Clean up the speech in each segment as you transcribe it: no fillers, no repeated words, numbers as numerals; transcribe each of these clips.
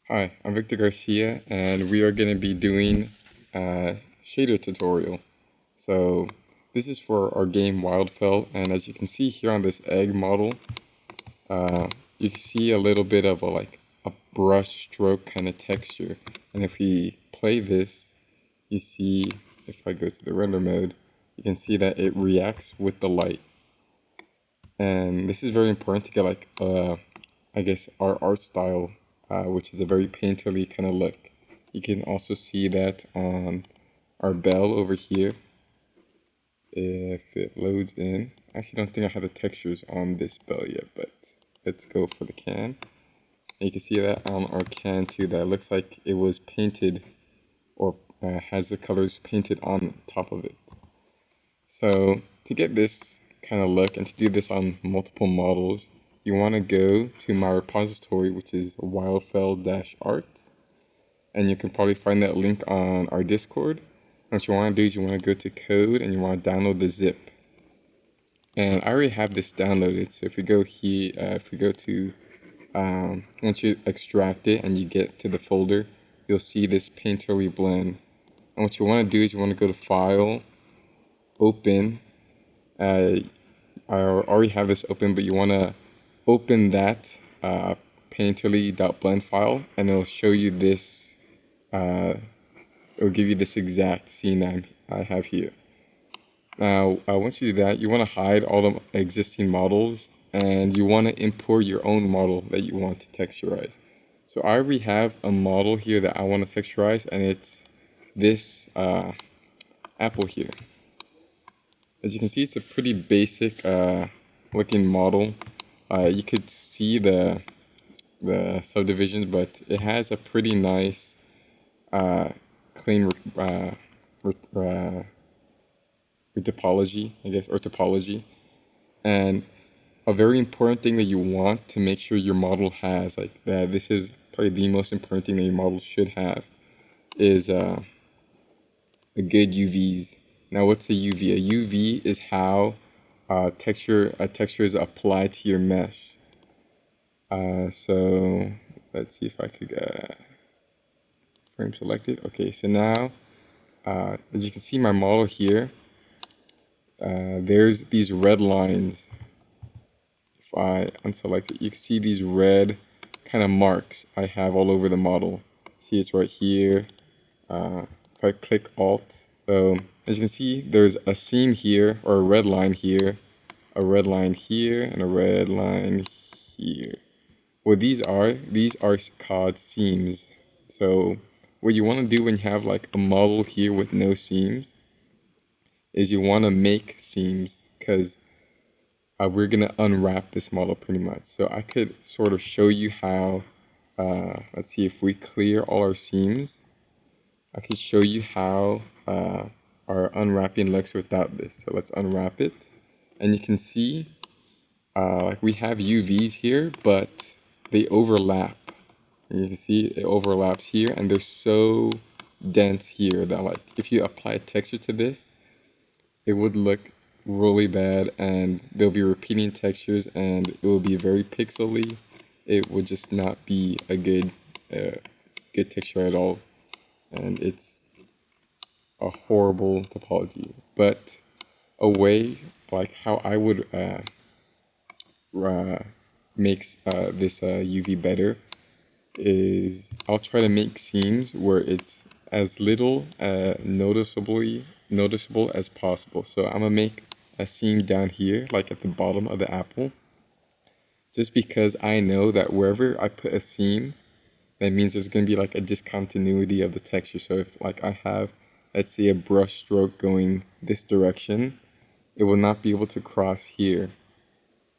Hi, I'm Victor Garcia, and we are going to be doing a shader tutorial. So this is for our game Wildfell, and as you can see here on this egg model, uh, you can see a little bit of a brush stroke kind of texture. And if we play this, you see, if I go to the render mode, you can see that it reacts with the light. And this is very important to get I guess our art style, which is a very painterly kind of look. You can also see that on our bell over here. If it loads in, I actually don't think I have the textures on this bell yet, but let's go for the can. And you can see that on our can too, that looks like it was painted or has the colors painted on top of it. So to get this kind of look and to do this on multiple models, you want to go to my repository, which is wildfell-art, and you can probably find that link on our Discord. And what you want to do is you want to go to code and you want to download the zip. And I already have this downloaded, so if we go here, if we go to, once you extract it and you get to the folder, you'll see this painterly blend. And what you want to do is you want to go to File, Open. I already have this open, but you want to open that painterly.blend file, and it'll show you this. It'll give you this exact scene that I have here. Now, once you do that, you want to hide all the existing models, and you want to import your own model that you want to texturize. So I already have a model here that I want to texturize, and it's this apple here. As you can see, it's a pretty basic looking model. You could see the subdivisions, but it has a pretty nice clean topology, I guess, or topology. And a very important thing that you want to make sure your model has, like that, this is probably the most important thing that your model should have, is a good UVs. Now, what's a UV? A UV is how a texture is applied to your mesh. So let's see if I could frame selected. Okay, so now as you can see my model here, there's these red lines. If I unselect it, you can see these red kind of marks I have all over the model. See, it's right here. If I click Alt, so as you can see, there's a seam here, or a red line here, a red line here, and a red line here. What these are called seams. So what you want to do when you have like a model here with no seams is you want to make seams, because we're going to unwrap this model pretty much. So I could sort of show you how, let's see, if we clear all our seams, I could show you how our unwrapping looks without this. So let's unwrap it. And you can see like we have UVs here, but they overlap. And you can see it overlaps here, and they're so dense here that like if you apply texture to this, it would look really bad, and they'll be repeating textures, and it will be very pixely. It would just not be a good texture at all, and it's a horrible topology. But a way like how I would make this UV better is I'll try to make seams where it's as little noticeable as possible. So I'm gonna make a seam down here, like at the bottom of the apple, just because I know that wherever I put a seam, that means there's gonna be like a discontinuity of the texture. So if like I have, let's say, a brush stroke going this direction, it will not be able to cross here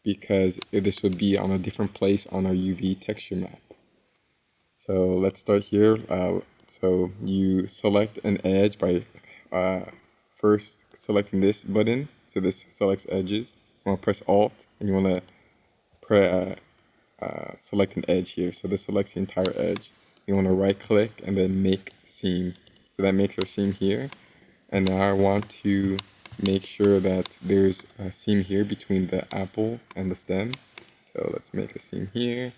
because this would be on a different place on our UV texture map. So let's start here. So you select an edge by first selecting this button. So this selects edges. You want to press Alt, and you want to select an edge here. So this selects the entire edge. You want to right click and then make seam. So that makes our seam here. And now I want to make sure that there's a seam here between the apple and the stem. So let's make a seam here.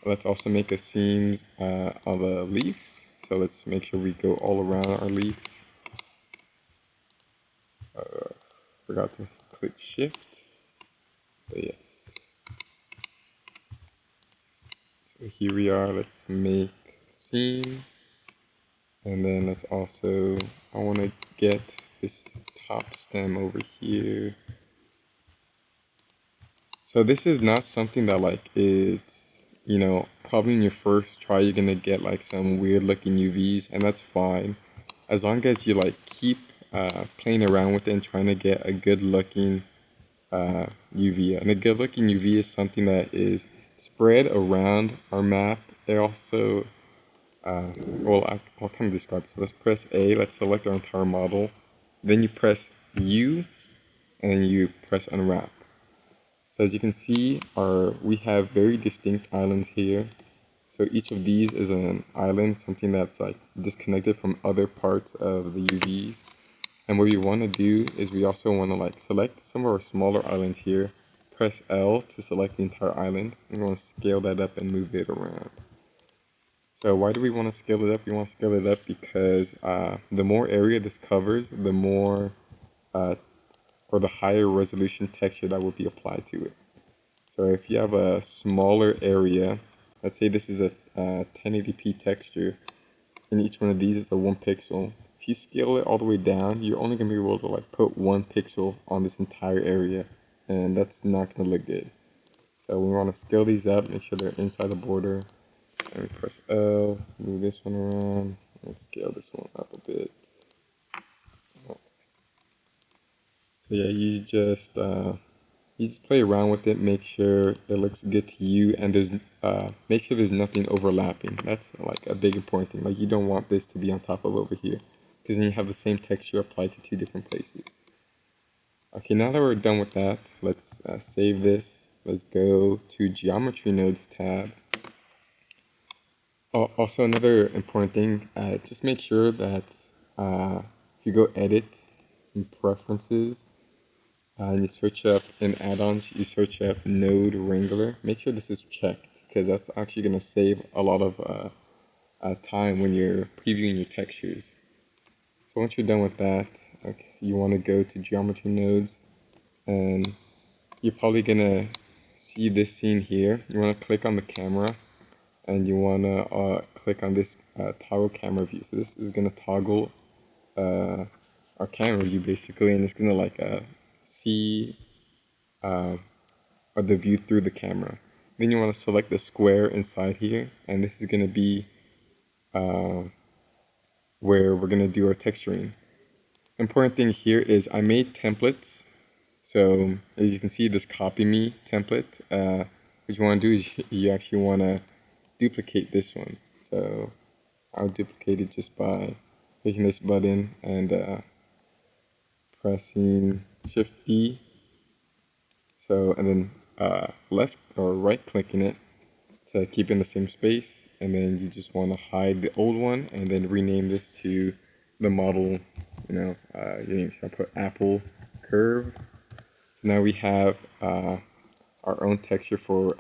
Let's also make a seam of a leaf. So let's make sure we go all around our leaf. Forgot to click shift, but yes. So here we are, let's make seam. And then let's also, I want to get this top stem over here. So this is not something that like it's, probably in your first try you're gonna get like some weird looking UVs, and that's fine. As long as you like keep playing around with it and trying to get a good looking UV. And a good looking UV is something that is spread around our map. It also, well, I'll kind of describe it. So let's press A, let's select our entire model. Then you press U, and then you press unwrap. So as you can see, we have very distinct islands here. So each of these is an island, something that's like disconnected from other parts of the UVs. And what we want to do is we also want to like select some of our smaller islands here, press L to select the entire island, and we want to scale that up and move it around. So why do we want to scale it up? We want to scale it up because the more area this covers, the more or the higher resolution texture that will be applied to it. So if you have a smaller area, let's say this is a 1080p texture, and each one of these is a 1 pixel. If you scale it all the way down, you're only gonna be able to like put 1 pixel on this entire area, and that's not gonna look good. So we want to scale these up, make sure they're inside the border, and we press L, move this one around, and scale this one up a bit. So yeah, you just play around with it, make sure it looks good to you, and make sure there's nothing overlapping. That's like a big important thing. Like you don't want this to be on top of over here, because then you have the same texture applied to two different places. Okay, now that we're done with that, let's save this. Let's go to Geometry Nodes tab. Also, another important thing, just make sure that if you go Edit and Preferences, and you search up in add-ons, you search up Node Wrangler. Make sure this is checked because that's actually going to save a lot of time when you're previewing your textures. So once you're done with that, okay, you want to go to Geometry Nodes, and you're probably going to see this scene here. You want to click on the camera, and you want to click on this toggle camera view. So this is going to toggle our camera view basically, and it's going to like see the view through the camera. Then you want to select the square inside here, and this is going to be where we're going to do our texturing. Important thing here is I made templates. So as you can see, this copy me template, what you want to do is you actually want to duplicate this one. So I'll duplicate it just by clicking this button and pressing Shift D. So, and then left or right clicking it to keep in the same space, and then you just want to hide the old one and then rename this to the model, your name. So I put Apple Curve. So now we have our own texture for.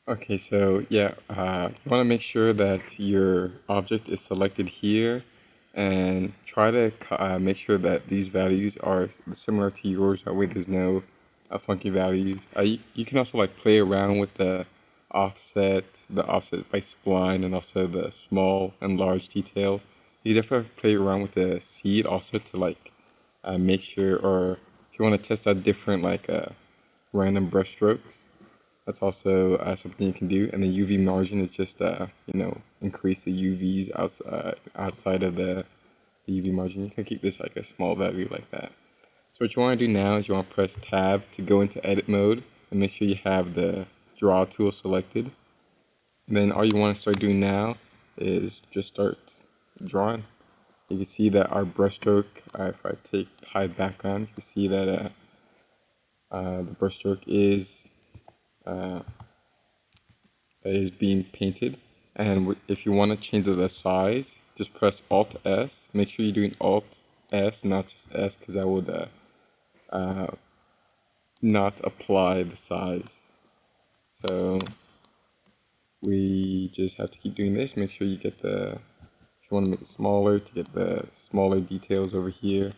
Okay, so yeah, you want to make sure that your object is selected here, and try to make sure that these values are similar to yours. That way there's no funky values. You can also like play around with the offset by spline, and also the small and large detail. You definitely play around with the seed also to like make sure, or if you want to test out different like random brush strokes, that's also something you can do. And the UV margin is just, increase the UVs outside of the UV margin. You can keep this like a small value like that. So what you want to do now is you want to press Tab to go into edit mode and make sure you have the draw tool selected. And then all you want to start doing now is just start drawing. You can see that our brushstroke, if I take hide background, you can see that the brushstroke is uh, that is being painted. And if you want to change the size, just press Alt S. Make sure you're doing Alt S, not just S, because that would uh, not apply the size. So we just have to keep doing this. Make sure you get if you want to make it smaller, to get the smaller details over here.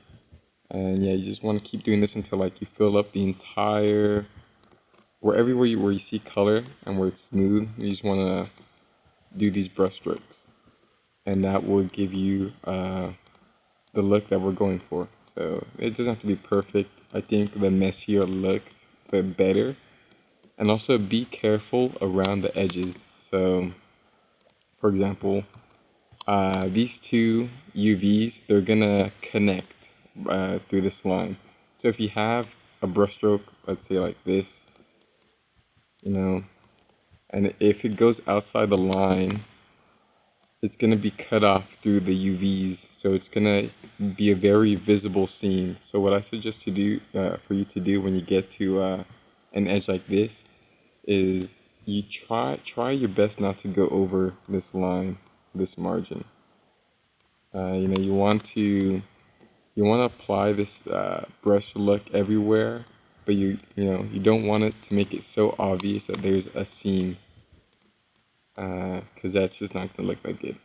And yeah, you just want to keep doing this until like you fill up the entire, where you see color and where it's smooth. You just want to do these brush strokes, and that will give you the look that we're going for. So it doesn't have to be perfect. I think the messier it looks, the better. And also be careful around the edges. So, for example, these two UVs, they're gonna connect through this line. So if you have a brushstroke, let's say like this, you know, and if it goes outside the line, it's gonna be cut off through the UVs. So it's gonna be a very visible seam. So what I suggest to do, for you to do when you get to an edge like this, is you try your best not to go over this line, this margin. You know, you want to apply this brush look everywhere, but you don't want it to make it so obvious that there's a seam, because that's just not gonna look that good.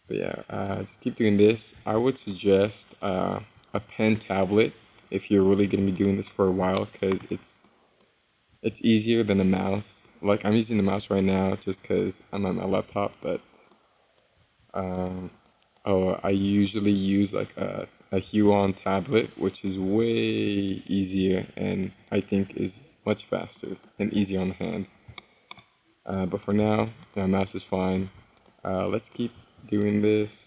But yeah, just keep doing this. I would suggest a pen tablet if you're really gonna be doing this for a while, because it's easier than a mouse. Like I'm using the mouse right now just because I'm on my laptop, but um, oh, I usually use like a Huion tablet, which is way easier and I think is much faster and easier on the hand. But for now, my mouse is fine. Let's keep doing this.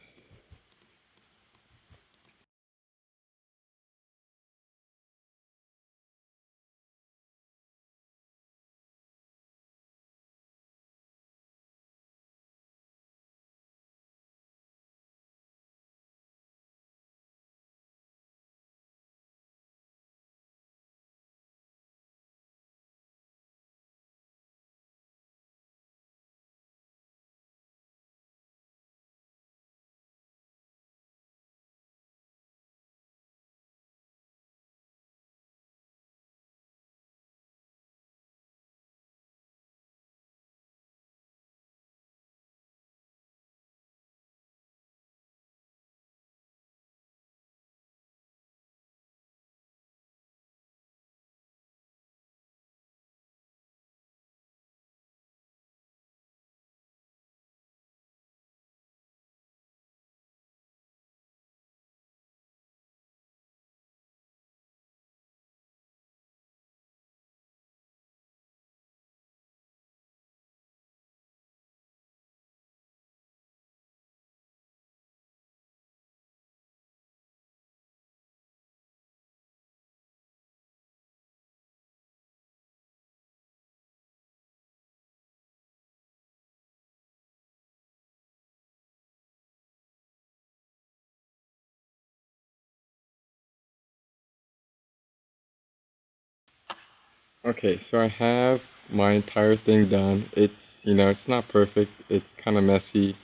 Okay, so I have my entire thing done. It's not perfect. It's kind of messy,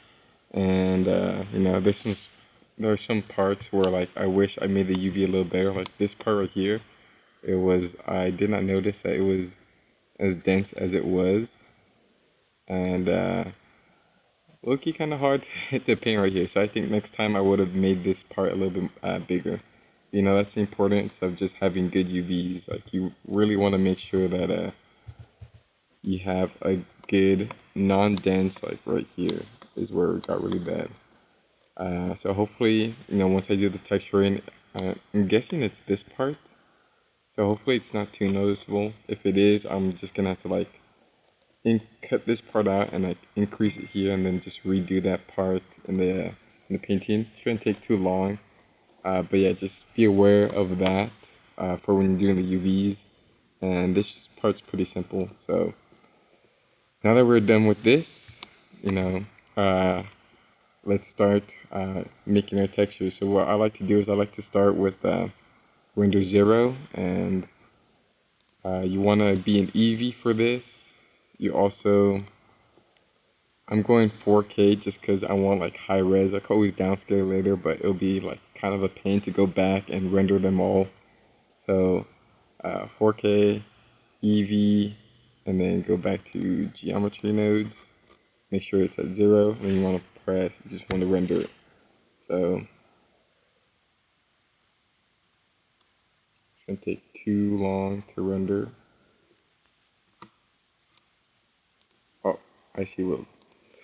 and there are some parts where like I wish I made the UV a little better. Like this part right here, I did not notice that it was as dense as it was, and low-key kind of hard to paint right here. So I think next time I would have made this part a little bit bigger. That's the importance of just having good UVs. Like you really want to make sure that you have a good non-dense, like right here is where it got really bad. So hopefully, once I do the texturing, I'm guessing it's this part. So hopefully it's not too noticeable. If it is, I'm just gonna have to like cut this part out and like increase it here, and then just redo that part in the painting. Shouldn't take too long. But yeah, just be aware of that for when you're doing the UVs. And this part's pretty simple. So now that we're done with this, you know, uh, let's start making our textures. So what I like to do is I like to start with render 0, and You want to be an Eevee for this. You also, I'm going 4K just because I want like high res. I could always downscale later, but it'll be like kind of a pain to go back and render them all. So 4K, Eevee, and then go back to geometry nodes. Make sure it's at 0, and then you want to press, you just want to render it. So it's going to take too long to render. Oh, I see. Well,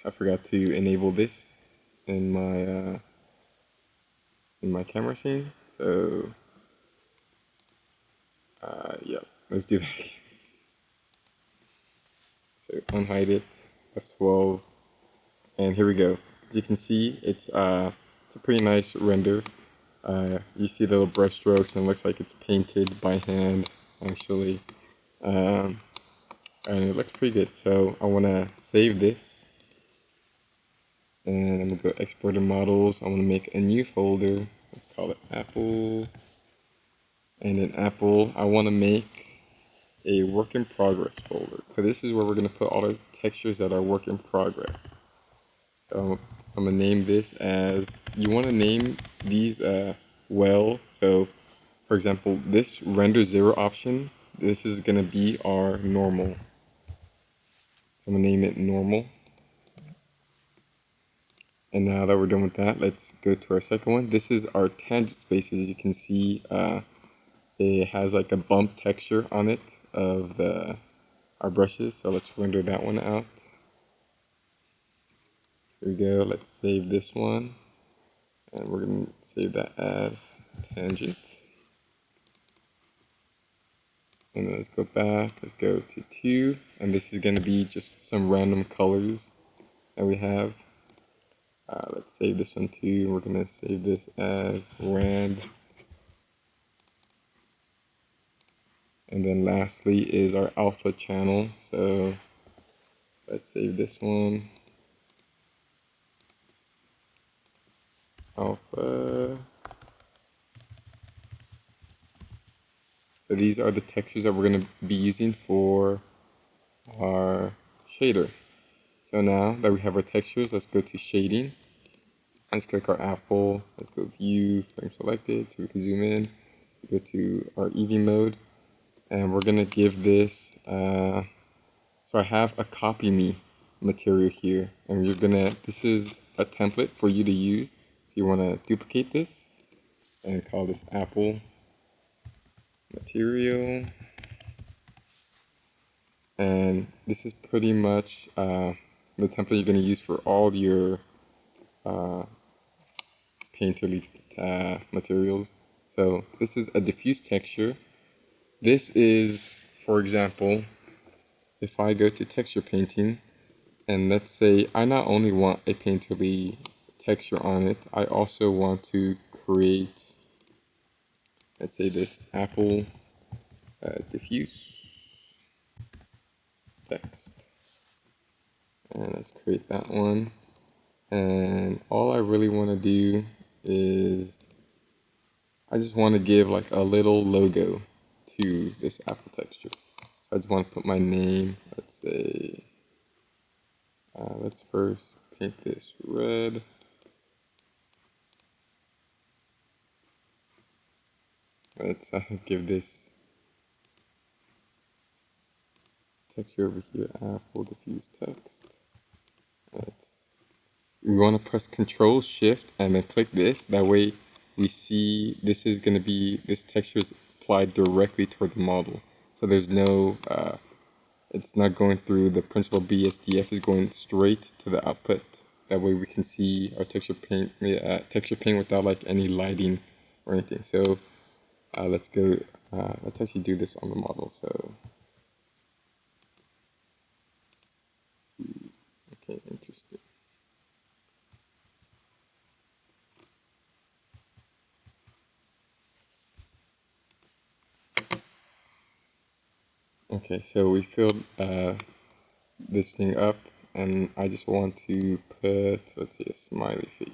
I forgot to enable this in my camera scene. So yeah, let's do that again. So unhide it, F12, and here we go. As you can see, it's a pretty nice render. You see the little brush strokes, and it looks like it's painted by hand, actually. And it looks pretty good. So I want to save this, and I'm gonna go export to models. I want to make a new folder. Let's call it Apple. And in Apple, I want to make a work in progress folder. So this is where we're going to put all the textures that are work in progress. So I'm going to name this as, you want to name these well. So for example, this render 0 option, this is going to be our normal. So I'm going to name it normal. And now that we're done with that, let's go to our second one. This is our tangent spaces. You can see it has like a bump texture on it of our brushes. So let's render that one out. Here we go. Let's save this one. And we're going to save that as tangent. And then let's go back. Let's go to 2. And this is going to be just some random colors that we have. Let's save this one too. We're going to save this as rand. And then lastly is our alpha channel. So let's save this one. Alpha. So these are the textures that we're going to be using for our shader. So now that we have our textures, let's go to shading. Let's click our apple. Let's go view, frame selected, so we can zoom in. Go to our Eevee mode, and we're gonna give this. So I have a copy me material here, and you're gonna. This is a template for you to use. So you want to duplicate this and call this apple material. And this is pretty much the template you're going to use for all your painterly materials. So this is a diffuse texture. This is, for example, if I go to texture painting, and let's say I not only want a painterly texture on it, I also want to create, let's say, this apple diffuse text. And let's create that one. And all I really want to do is I just want to give like a little logo to this apple texture. So I just want to put my name. Let's say, let's first paint this red. Let's give this texture over here, apple diffuse text. We want to press Control Shift and then click this. That way we see this is going to be, this texture is applied directly toward the model. So there's no, it's not going through the principal BSDF, is going straight to the output. That way we can see our texture paint without like any lighting or anything. So let's go, let's actually do this on the model. So, okay, interesting. Okay, so we filled this thing up, and I just want to put, let's say, a smiley face.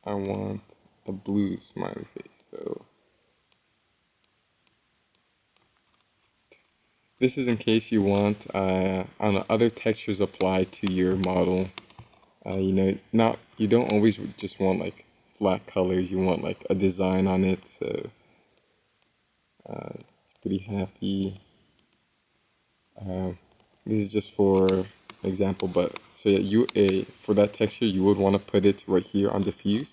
I want a blue smiley face. So this is in case you want on other textures applied to your model. You know, not you don't always just want like flat colors. You want like a design on it. So it's pretty happy. This is just for example, but so yeah, for that texture you would want to put it right here on diffuse.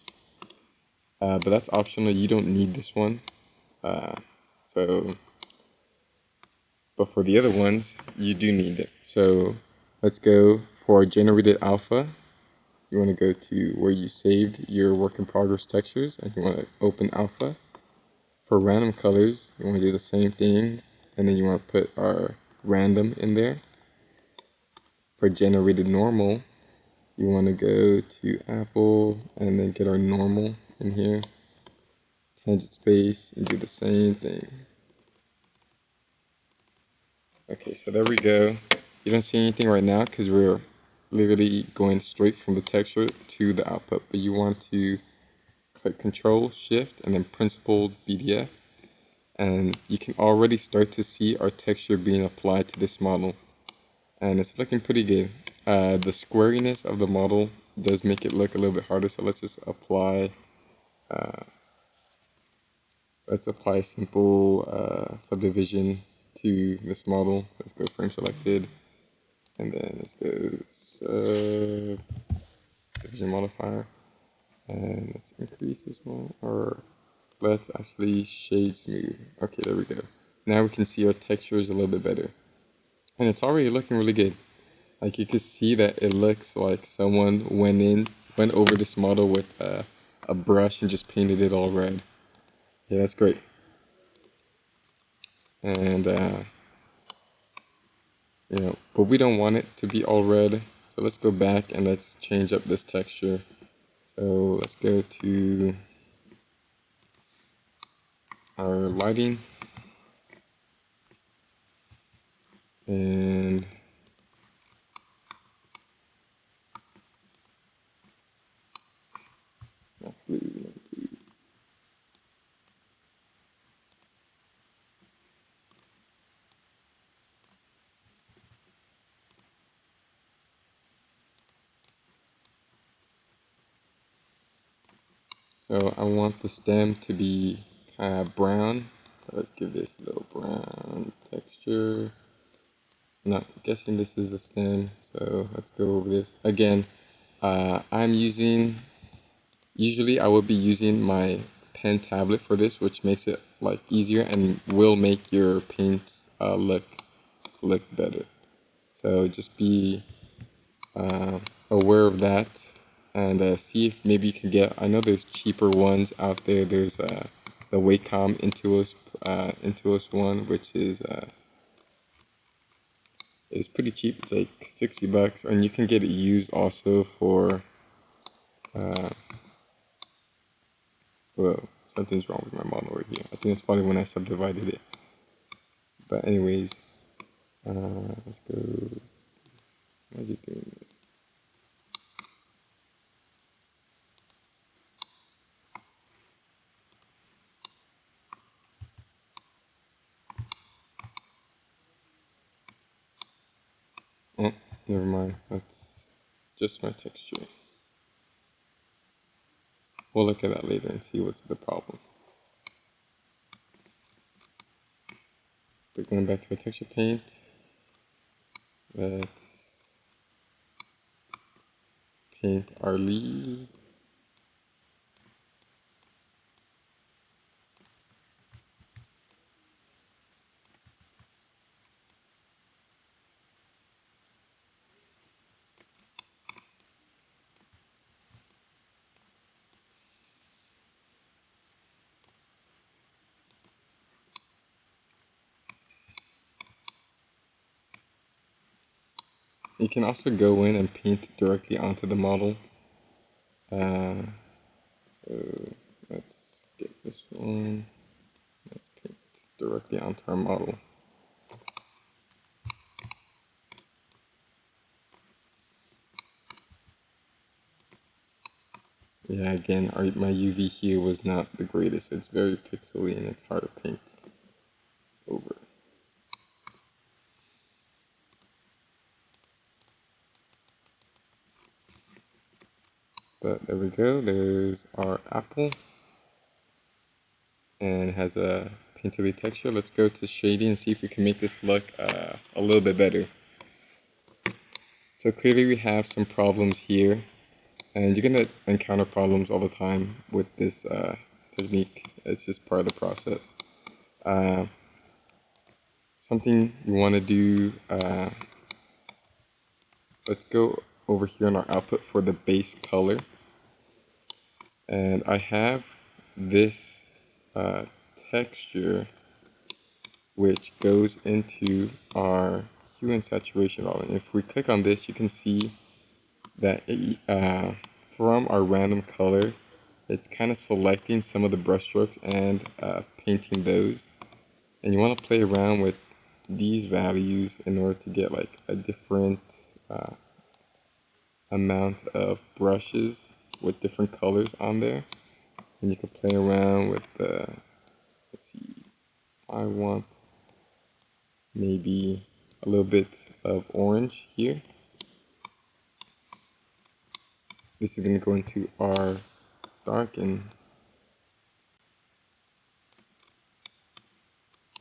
But that's optional. You don't need this one. Uh, so, but for the other ones, you do need it. So let's go for generated alpha. You want to go to where you saved your work in progress textures, and you want to open alpha. For random colors, you want to do the same thing, and then you want to put our random in there. For generated normal, you want to go to Apple and then get our normal in here, tangent space, and do the same thing. Okay, so there we go. You don't see anything right now because we're literally going straight from the texture to the output, but you want to click Control Shift and then Principled BDF, and you can already start to see our texture being applied to this model, and it's looking pretty good. The squariness of the model does make it look a little bit harder, so let's just apply simple subdivision to this model. Let's go frame selected, and then let's go subdivision modifier, and let's increase this one, or let's actually shade smooth. Okay, there we go. Now we can see our textures a little bit better, and it's already looking really good. Like you can see that it looks like someone went over this model with a brush and just painted it all red. Yeah, that's great. And you know, but we don't want it to be all red. So let's go back and let's change up this texture. So let's go to our lighting, and not blue, not blue. So I want the stem to be kind of brown. Let's give this a little brown texture. Not guessing this is the stem, so let's go over this again. I'm using, usually I would be using my pen tablet for this, which makes it like easier and will make your paints look better. So just be aware of that, and see if maybe you can get. I know there's cheaper ones out there. There's the Wacom Intuos one, which is pretty cheap. It's like $60, and you can get it used also for. Uh, well, something's wrong with my model right here. I think it's probably when I subdivided it. But anyways, let's go. Why is it doing this? Oh, never mind. That's just my texture. We'll look at that later and see what's the problem. But going back to my texture paint, let's paint our leaves. You can also go in and paint directly onto the model. Uh, let's get this one. Let's paint directly onto our model. Yeah, again, my UV here was not the greatest. It's very pixely and it's hard to paint over. But there we go, there's our apple. And it has a painterly texture. Let's go to shading and see if we can make this look a little bit better. So clearly we have some problems here. And you're gonna encounter problems all the time with this technique. It's just part of the process. Uh, Something you want to do, let's go over here on our output for the base color. And I have this texture which goes into our hue and saturation element. If we click on this, you can see that from our random color, it's kind of selecting some of the brushstrokes and painting those. And you want to play around with these values in order to get like a different amount of brushes with different colors on there. And you can play around with the, let's see, if I want maybe a little bit of orange here. This is going to go into our darken.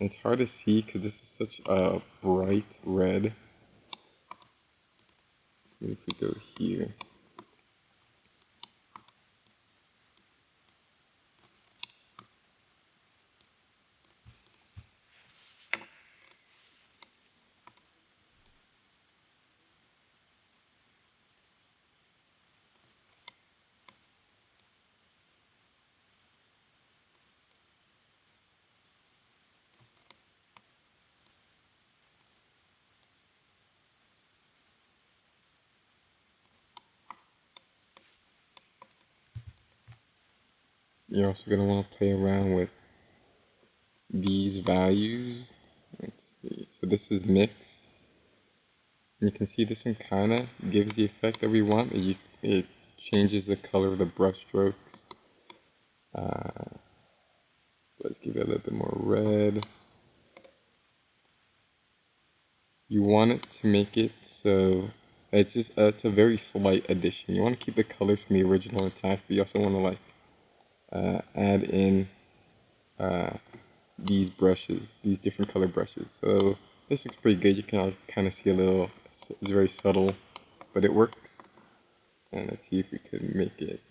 It's hard to see because this is such a bright red. If we go here, you're also going to want to play around with these values. Let's see. So this is mix. And you can see this one kind of gives the effect that we want. It changes the color of the brush strokes. Let's give it a little bit more red. You want it to make it so it's just it's a very slight addition. You want to keep the colors from the original intact, but you also want to like add in these brushes, these different color brushes. So this looks pretty good. You can kind of see a little, it's very subtle, but it works. And let's see if we can make it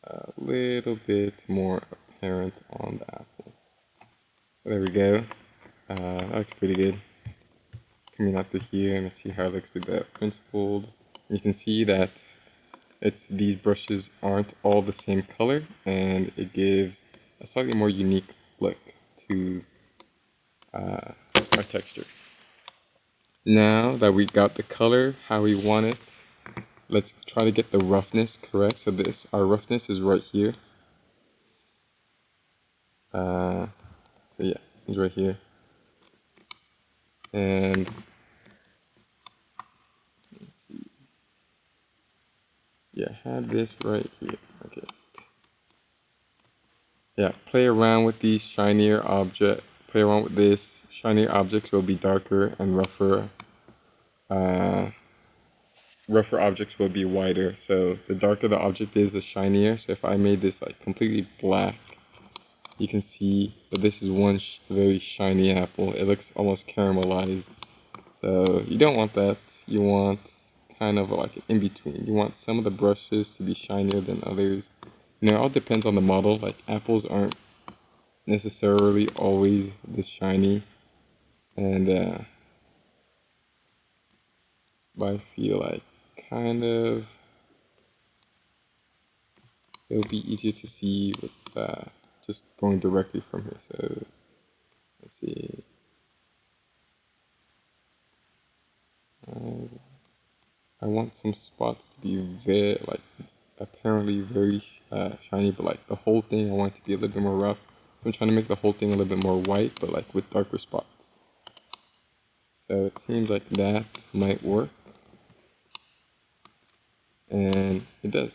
a little bit more apparent on the apple. There we go. That looks pretty good. Coming out to here, and let's see how it looks with the principled. You can see that these brushes aren't all the same color, and it gives a slightly more unique look to our texture. Now that we got the color how we want it, let's try to get the roughness correct. So our roughness is right here. So yeah, it's right here. And let's see. Yeah, I had this right here. Okay. Yeah, play around with these shinier object. Play around with this. Shinier objects will be darker, and rougher objects will be whiter. So the darker the object is, the shinier. So if I made this like completely black, you can see that this is one very shiny apple. It looks almost caramelized. So you don't want that. You want kind of like in between. You want some of the brushes to be shinier than others. You know, it all depends on the model. Like apples aren't necessarily always this shiny, and but I feel like kind of it'll be easier to see with just going directly from here. So let's see. I want some spots to be very like apparently very shiny, but like the whole thing I want it to be a little bit more rough. So I'm trying to make the whole thing a little bit more white, but like with darker spots. So it seems like that might work, and it does.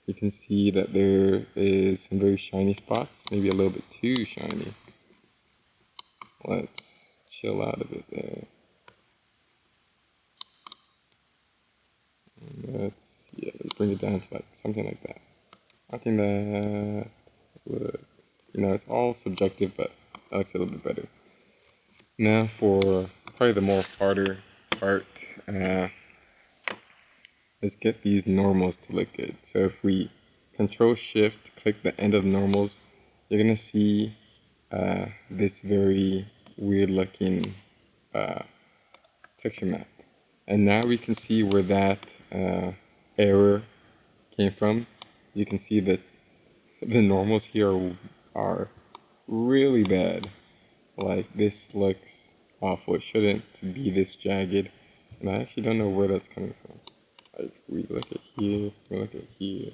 You can see that there is some very shiny spots, maybe a little bit too shiny. Let's chill out a bit there. Yeah, let's bring it down to like something like that. I think that looks, it's all subjective, but that looks a little bit better. Now for probably the more harder part, let's get these normals to look good. So if we Control Shift, click the end of normals, you're gonna see this very weird looking texture map. And now we can see where that error came from. You can see that the normals here are really bad. Like, this looks awful. It shouldn't be this jagged. And I actually don't know where that's coming from. Like, we look at here, we look at here.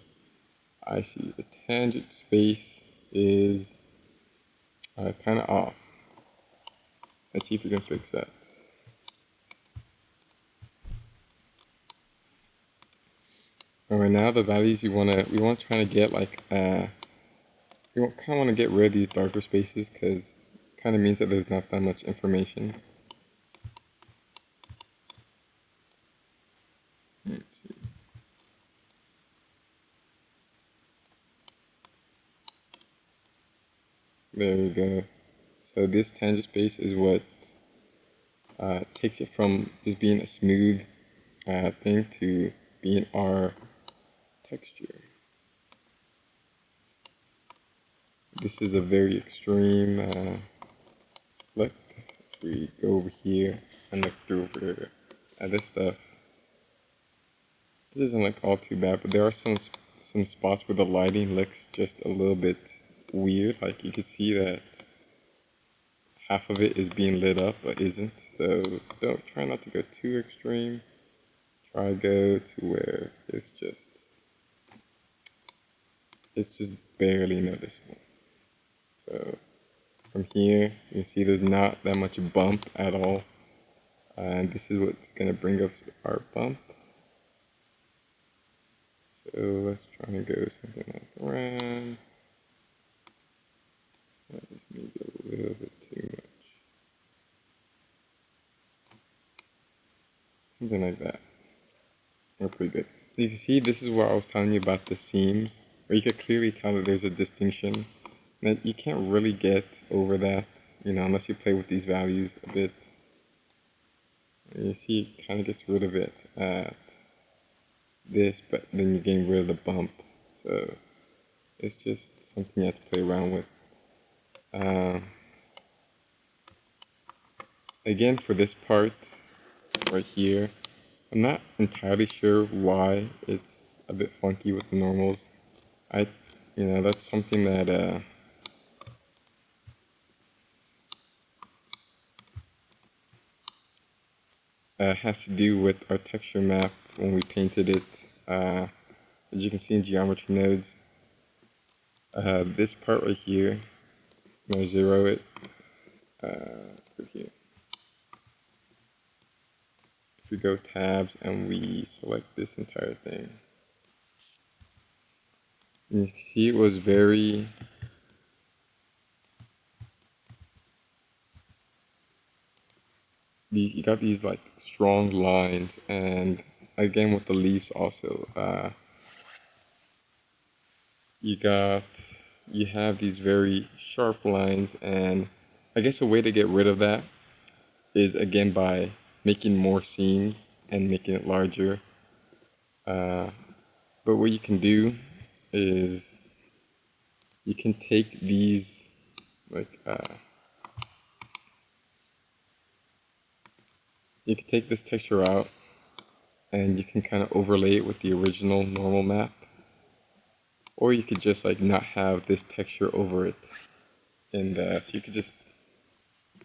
I see the tangent space is kind of off. Let's see if we can fix that. All right, now the values we want to try to get like we kind of want to get rid of these darker spaces because it kind of means that there's not that much information. Let's see. There we go. So this tangent space is what takes it from just being a smooth thing to being our texture. This is a very extreme look. If we go over here and look through over at this stuff, it doesn't look all too bad, but there are some spots where the lighting looks just a little bit weird. Like, you can see that half of it is being lit up but isn't. So don't try not to go too extreme. Try go to where it's just barely noticeable. So from here, you can see there's not that much bump at all. And this is what's gonna bring us our bump. So let's try and go something like around. That is maybe a little bit too much. Something like that. We're pretty good. You can see this is where I was telling you about the seams, where you could clearly tell that there's a distinction. That you can't really get over that, unless you play with these values a bit. You see it kind of gets rid of it at this, but then you're getting rid of the bump. So it's just something you have to play around with. Again, for this part right here, I'm not entirely sure why it's a bit funky with the normals. That's something that has to do with our texture map when we painted it. As you can see in geometry nodes, this part right here, I'm gonna zero it. Let's go here. If we go tabs and we select this entire thing, you can see it was very you got these like strong lines, and again with the leaves also, you have these very sharp lines, and I guess a way to get rid of that is again by making more seams and making it larger. But what you can do is you can take these like you can take this texture out and you can kind of overlay it with the original normal map, or you could just like not have this texture over it, and so you could just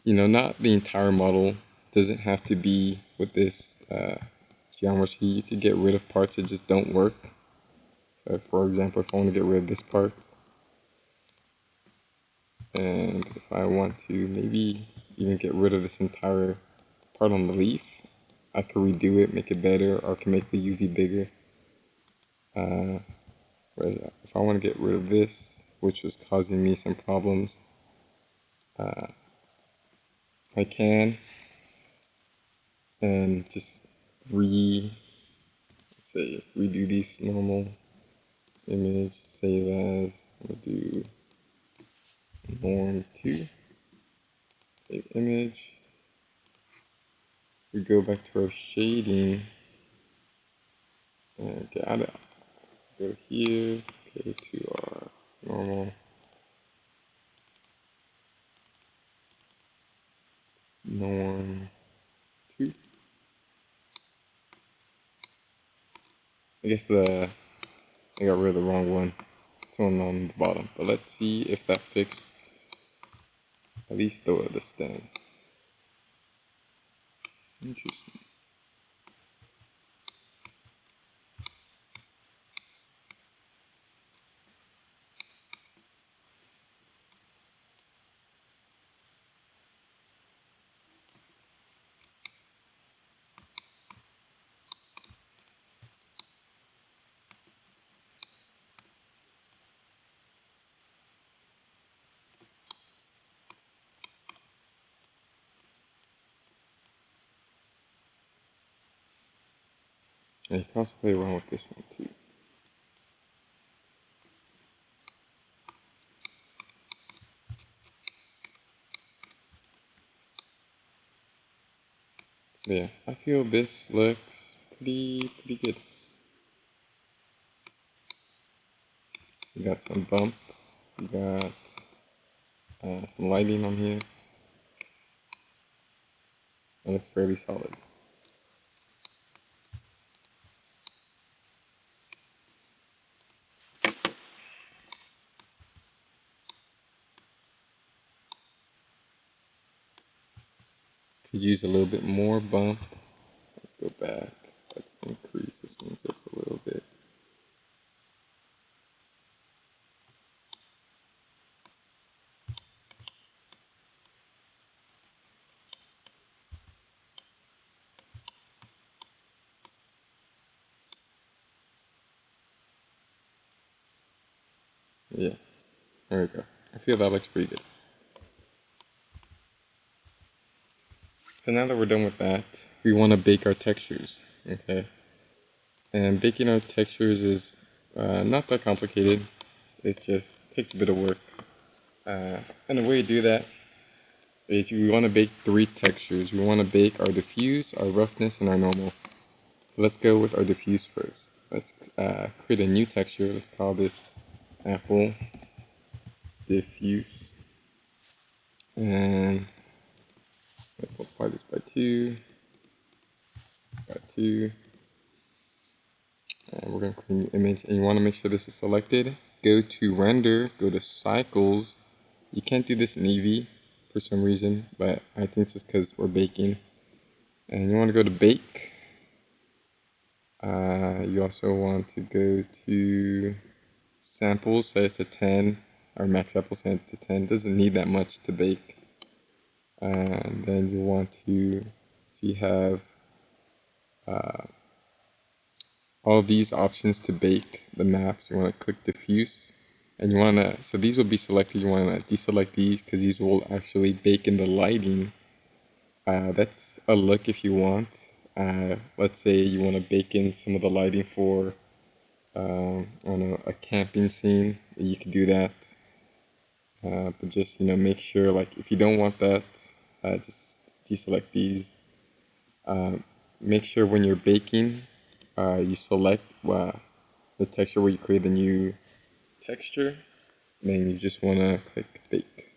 not the entire model doesn't have to be with this geometry. You could get rid of parts that just don't work. So for example, if I want to get rid of this part, and if I want to maybe even get rid of this entire part on the leaf, I could redo it, make it better, or I can make the UV bigger. But if I want to get rid of this, which was causing me some problems, I can, and just let's say redo this normal image, save as, I'm gonna do norm2, save image. We go back to our shading and get out of it. Go here, go to our normal norm2. I guess I got rid of the wrong one. It's one on the bottom, but let's see if that fixed at least the stem. Interesting. And you can also play around with this one too. But yeah, I feel this looks pretty good. We got some bump, we got some lighting on here. It looks fairly solid. Could use a little bit more bump. Let's go back. Let's increase this one just a little bit. Yeah, there we go. I feel that looks pretty good. So now that we're done with that, we want to bake our textures, okay? And baking our textures is not that complicated. It just takes a bit of work. And the way you do that is we want to bake 3 textures. We want to bake our diffuse, our roughness, and our normal. So let's go with our diffuse first. Let's create a new texture. Let's call this apple diffuse. And let's multiply this by 2, by 2. And we're going to create a new image. And you want to make sure this is selected. Go to render, go to cycles. You can't do this in Eevee for some reason, but I think it's just because we're baking. And you want to go to bake. You also want to go to samples, set it to 10, or max sample set it to 10. Doesn't need that much to bake. And then you want to, so you have all these options to bake the maps. You want to click diffuse, and you want to, so these will be selected. You want to deselect these because these will actually bake in the lighting. That's a look if you want. Let's say you want to bake in some of the lighting for, I don't know, a camping scene. You could do that. But just, make sure, like, if you don't want that, just deselect these. Make sure when you're baking, you select the texture where you create the new texture. And then you just want to click bake.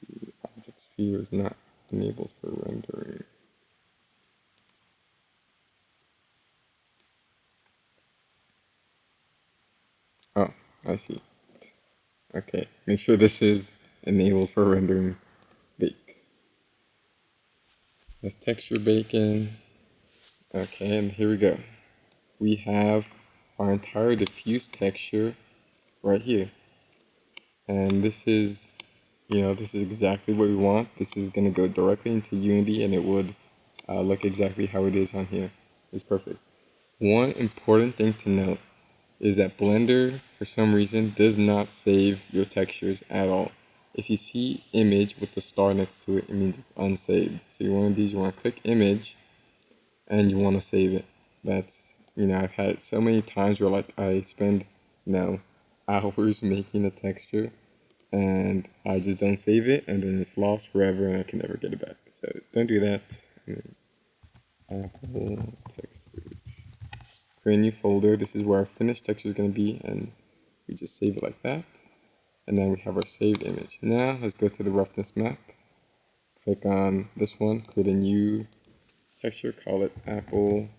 The object sphere is not enabled for rendering. Oh, I see. Okay, make sure this is enabled for rendering bake. Let's texture bake in. Okay, and here we go. We have our entire diffuse texture right here. And this is, this is exactly what we want. This is going to go directly into Unity and it would look exactly how it is on here. It's perfect. One important thing to note is that Blender, for some reason, does not save your textures at all. If you see image with the star next to it, it means it's unsaved. So you want to do, you want to click image and you want to save it. That's, I've had so many times where like I spend, you know, hours making a texture and I just don't save it and then it's lost forever and I can never get it back. So don't do that. Apple textures. Create a new folder. This is where our finished texture is going to be, and we just save it like that. And then we have our saved image. Now let's go to the roughness map. Click on this one, create a new texture, call it Apple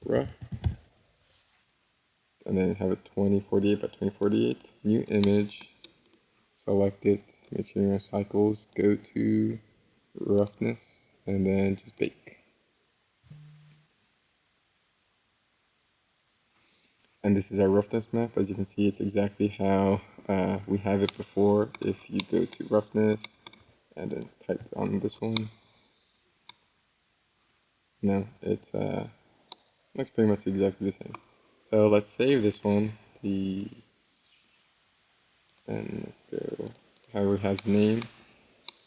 Rough, and then have it 2048 by 2048. New image, select it, make sure you're in cycles, go to roughness, and then just bake. And this is our roughness map. As you can see, it's exactly how we have it before. If you go to roughness and then type on this one, no, it's looks pretty much exactly the same. So let's save this one, please. And let's go. However, it has name.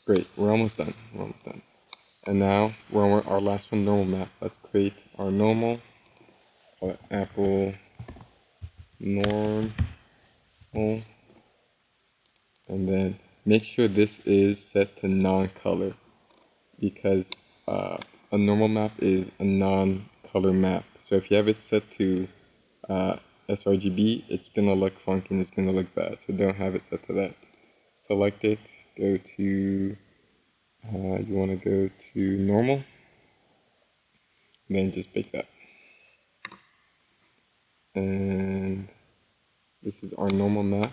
Great, we're almost done. We're almost done. And now we're on our last one, normal map. Let's create our normal. Call it Apple normal. And then make sure this is set to non-color because a normal map is a non-color map. So if you have it set to sRGB, it's gonna look funky and it's gonna look bad. So don't have it set to that. Select it, go to, you wanna go to normal, and then just pick that. And this is our normal map.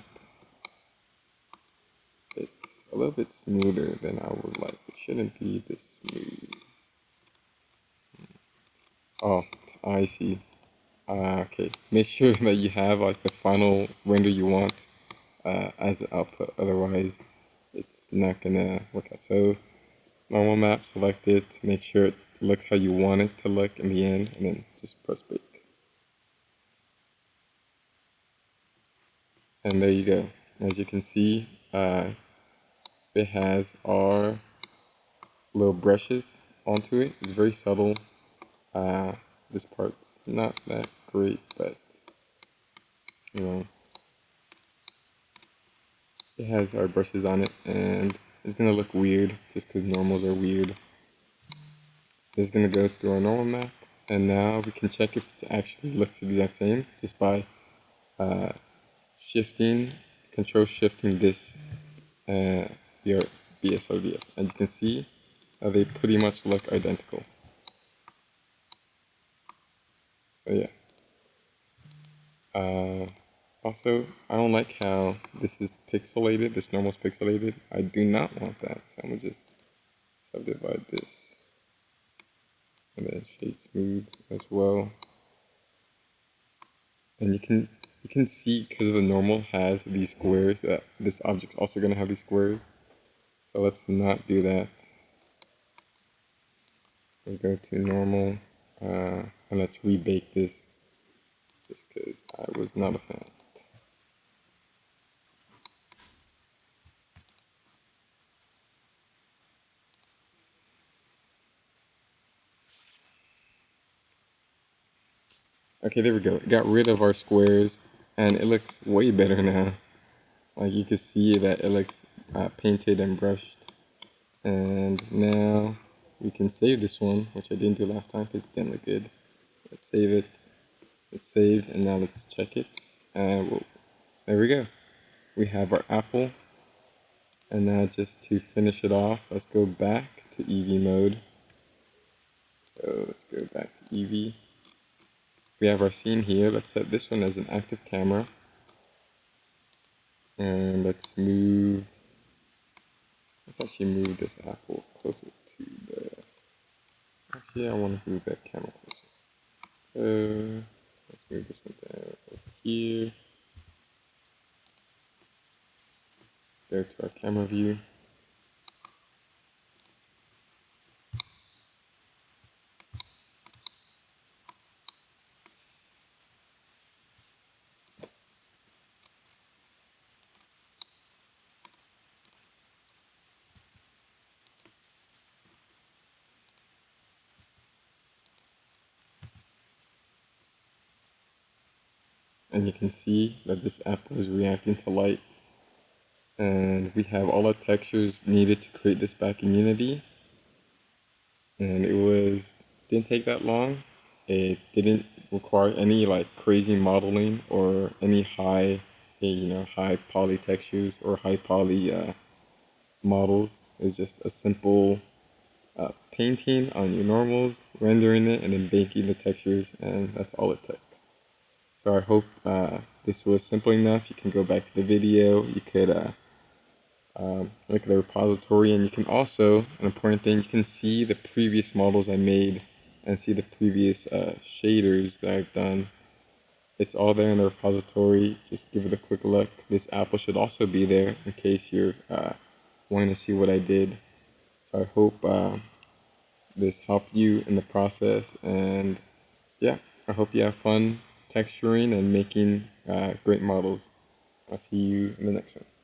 It's a little bit smoother than I would like. It shouldn't be this smooth. Oh, I see. Okay, make sure that you have like the final render you want as the output. Otherwise, it's not gonna work out. So normal map, select it, make sure it looks how you want it to look in the end, and then just press bake. And there you go. As you can see, it has our little brushes onto it. It's very subtle. This part's not that great, but you know, it has our brushes on it, and it's gonna look weird just because normals are weird. It's gonna go through our normal map, and now we can check if it actually looks the exact same just by uh, control shifting this uh, BSRDF. And you can see they pretty much look identical. So yeah. Also, I don't like how this is pixelated, this normal is pixelated. I do not want that, so I'm gonna just subdivide this. And then shade smooth as well. And you can see because the normal has these squares that this object's also gonna have these squares. So let's not do that. We'll go to normal and let's rebake this just because I was not a fan. Okay, there we go. It got rid of our squares and it looks way better now. Like you can see that it looks painted and brushed. And now we can save this one, which I didn't do last time because it didn't look good. Let's save it. It's saved, and now let's check it. And there we go. We have our apple. And now just to finish it off, let's go back to Eevee mode. So let's go back to Eevee. We have our scene here. Let's set this one as an active camera. And let's actually move this apple closer to the, actually I want to move that camera closer. Let's move this one down over here. Go to our camera view. and you can see that this apple is reacting to light. And we have all the textures needed to create this back in Unity. And didn't take that long. It didn't require any like crazy modeling or any high poly textures or high poly models. It's just a simple painting on your normals, rendering it, and then baking the textures, and that's all it took. So I hope this was simple enough. You can go back to the video. You could look at the repository, and you can also, an important thing, you can see the previous models I made and see the previous shaders that I've done. It's all there in the repository. Just give it a quick look. This apple should also be there in case you're wanting to see what I did. So I hope this helped you in the process, and yeah, I hope you have fun texturing and making great models. I'll see you in the next one.